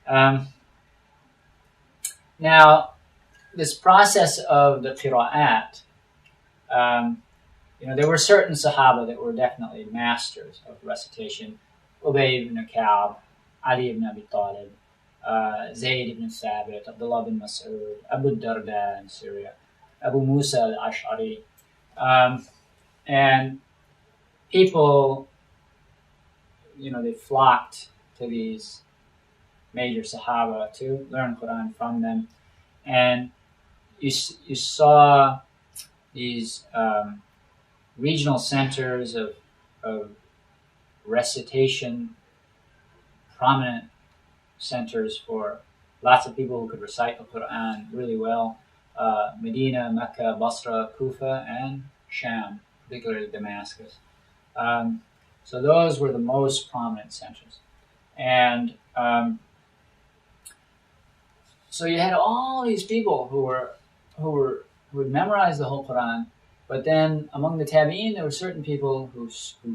Um, Now, this process of the qiraa'aat, there were certain Sahaabah that were definitely masters of recitation. Ubay ibn Ka'b, Ali ibn Abi Talib, Zayd ibn Thabit, Abdullah ibn Mas'ud, Abu Darda in Syria, Abu Musa al-Ash'ari. And people, they flocked to these major Sahaba to learn Quran from them. And you saw these regional centers of recitation, prominent centers for lots of people who could recite the Quran really well. Medina, Mecca, Basra, Kufa, and Sham, particularly Damascus. So those were the most prominent centers. And so you had all these people who had memorized the whole Quran, but then among the Tabi'in, there were certain people who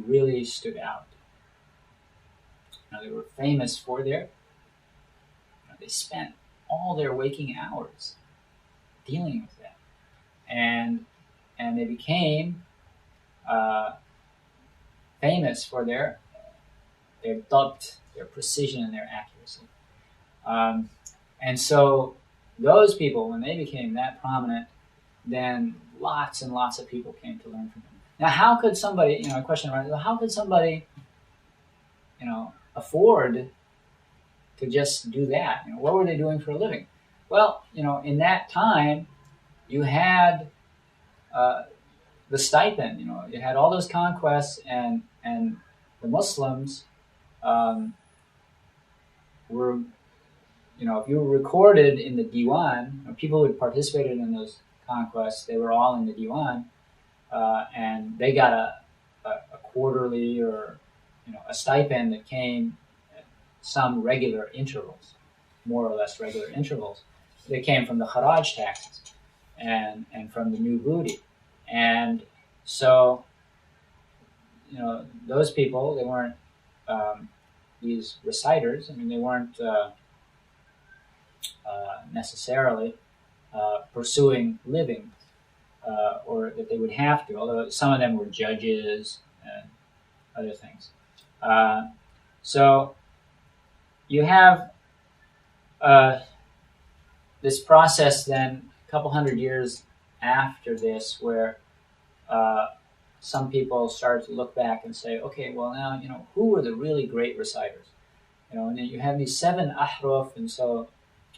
really stood out. They were famous for they spent all their waking hours dealing with that, and they became famous for their dabt, their precision, and their accuracy. And so those people, when they became that prominent, then lots and lots of people came to learn from them. Now, how could somebody, a question arises, how could somebody, afford to just do that? What were they doing for a living? Well, in that time, you had the stipend. You had all those conquests, and the Muslims were, if you were recorded in the diwan, people who had participated in those conquests, they were all in the diwan, and they got a quarterly or a stipend that came at some regular intervals, more or less regular intervals. They came from the kharaj taxes and from the new booty. And so, those people, they weren't these reciters. They weren't necessarily pursuing living, or that they would have to, although some of them were judges and other things. So you have this process then a couple hundred years after this where some people started to look back and say, okay, well now, who were the really great reciters? And then you have these 7 Ahruf, and so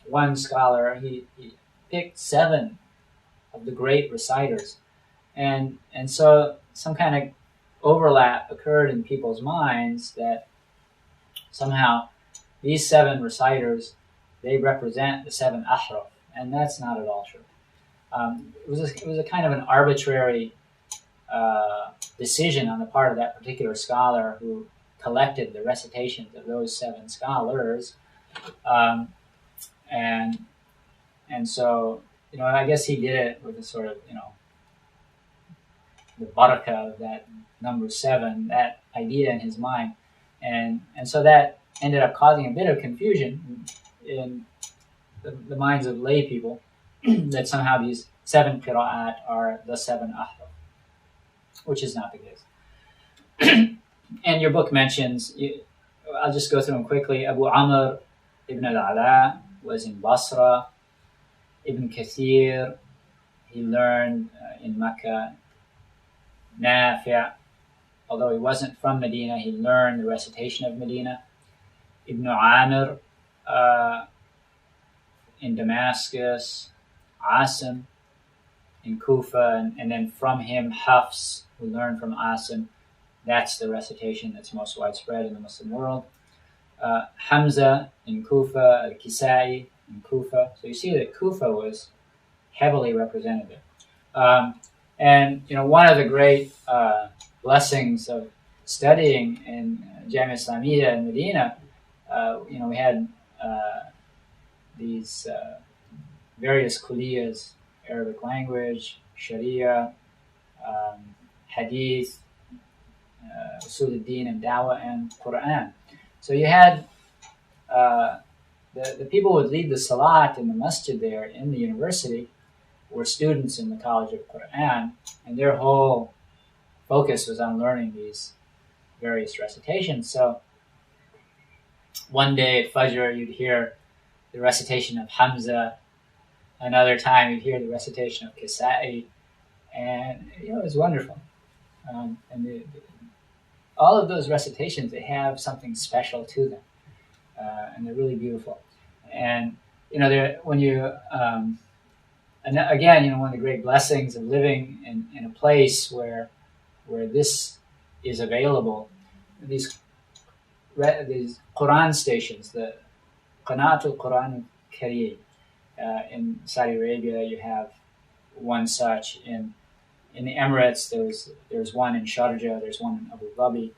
one scholar, he picked 7 of the great reciters. And so some kind of overlap occurred in people's minds that somehow these 7 reciters, they represent the 7 Ahruf, and that's not at all true. It was a kind of an arbitrary decision on the part of that particular scholar who collected the recitations of those 7 scholars, and so I guess he did it with a sort of the barakah of that number 7, that idea in his mind, and so that ended up causing a bit of confusion in the minds of lay people that somehow these 7 qiraa'aat are the 7 ahruf, which is not the case. And your book mentions, I'll just go through them quickly. Abu Amr ibn al-Ala was in Basra. Ibn Kathir, he learned in Mecca. Nafi', although he wasn't from Medina, he learned the recitation of Medina. Ibn Amir in Damascus. Asim in Kufa, and then from him Hafs, who learned from Asim. That's the recitation that's most widespread in the Muslim world. Hamza in Kufa, al-Kisa'i in Kufa. So you see that Kufa was heavily represented. And one of the great blessings of studying in Jamia Islamiyya in Medina, we had these various kulliyas, Arabic language, Sharia, Hadith, Usul al-Din and Dawah, and Qur'an. So you had the people who would lead the salat in the masjid there in the university were students in the College of Qur'an, and their whole focus was on learning these various recitations. So one day at Fajr, you'd hear the recitation of Hamza. Another time, you'd hear the recitation of Kisa'i, and it was wonderful. All of those recitations, they have something special to them, and they're really beautiful. And when you and again, one of the great blessings of living in a place where this is available, these Quran stations, the Qanaat al-Quran al-Kareem. In Saudi Arabia, you have one such. In the Emirates, there's one in Sharjah, there's one in Abu Dhabi.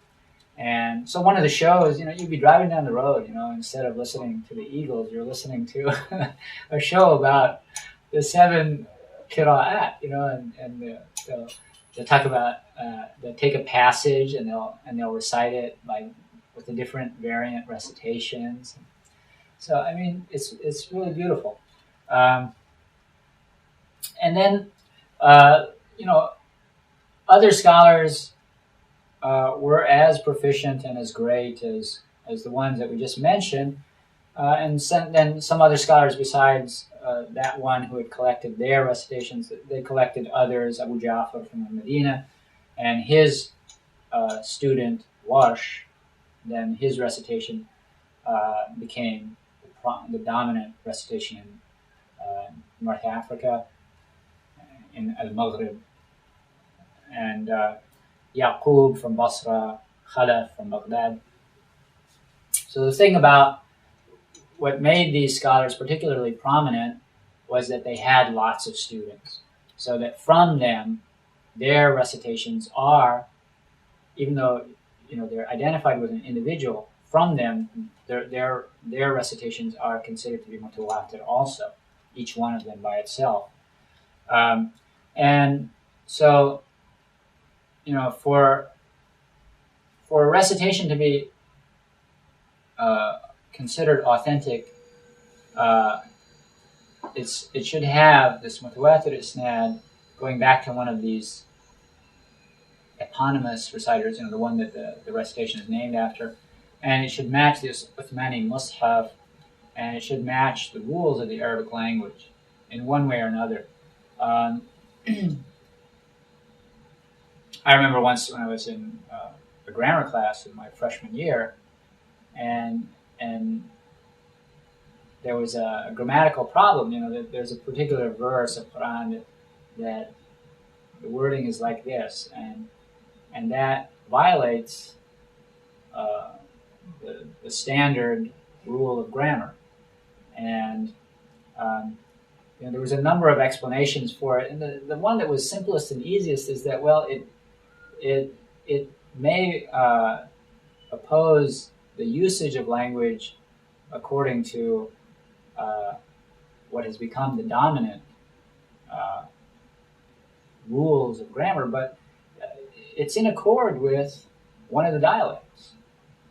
And so one of the shows, you'd be driving down the road, instead of listening to the Eagles, you're listening to a show about the seven qiraa'aat, and they'll talk about, they'll take a passage and they'll recite it with the different variant recitations. So, I mean, it's really beautiful. And then, other scholars were as proficient and as great as the ones that we just mentioned. And then some other scholars besides that one who had collected their recitations, they collected others, Abu Ja'far from Medina, and his student, Warsh, then his recitation became the dominant recitation in North Africa, in Al-Maghrib, and Yaqub from Basra, Khalaf from Baghdad. So the thing about what made these scholars particularly prominent was that they had lots of students, so that from them, their recitations are, even though they're identified with an individual, from them their recitations are considered to be mutawaatir also, each one of them by itself. And so, for a recitation to be considered authentic, it should have this mutawaatir isnad going back to one of these eponymous reciters, the one that the recitation is named after, and it should match this Uthmani mushaf, and it should match the rules of the Arabic language in one way or another. I remember once when I was in a grammar class in my freshman year, and there was a grammatical problem. There's a particular verse of Qur'an that the wording is like this, and that violates the standard rule of grammar. And there was a number of explanations for it, and the one that was simplest and easiest is that, well, it may oppose the usage of language according to what has become the dominant rules of grammar, but it's in accord with one of the dialects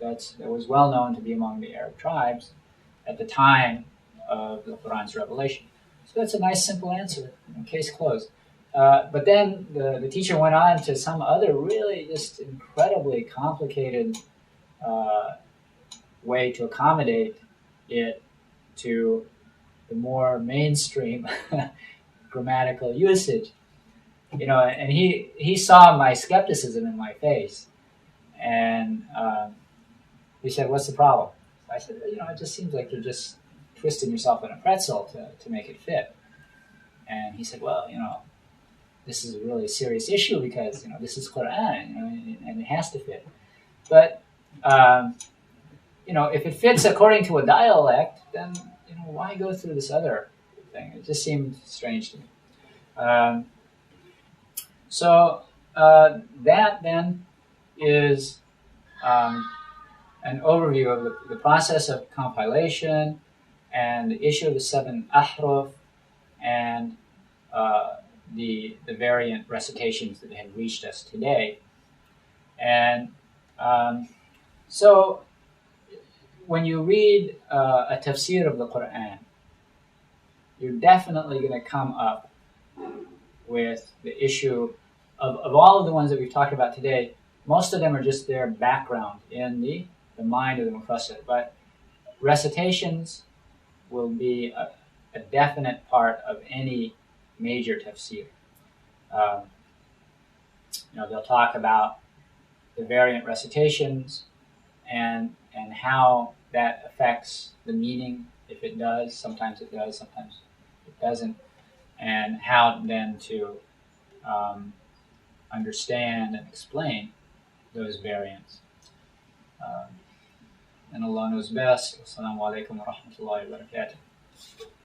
that was well known to be among the Arab tribes at the time of the Quran's revelation. So that's a nice, simple answer. Case closed. But then the teacher went on to some other really just incredibly complicated way to accommodate it to the more mainstream grammatical usage. And he saw my skepticism in my face, and he said, "What's the problem?" I said, "It just seems like you're just twisting yourself in a pretzel to make it fit." And he said, "Well, this is a really serious issue because this is Qur'an, and it has to fit. But if it fits according to a dialect, then why go through this other thing?" It just seemed strange to me. So that then is an overview of the process of compilation and the issue of the Seven Ahruf and the variant recitations that have reached us today. And so when you read a tafsir of the Qur'an, you're definitely going to come up with the issue of all of the ones that we've talked about today. Most of them are just their background in the mind of the mufassir. But recitations will be a definite part of any major tafsir. They'll talk about the variant recitations and how that affects the meaning. If it does, sometimes it does, sometimes it doesn't, and how then to understand and explain those variants. And Allah knows best. Wassalamu alaikum wa rahmatullahi wa barakatuh.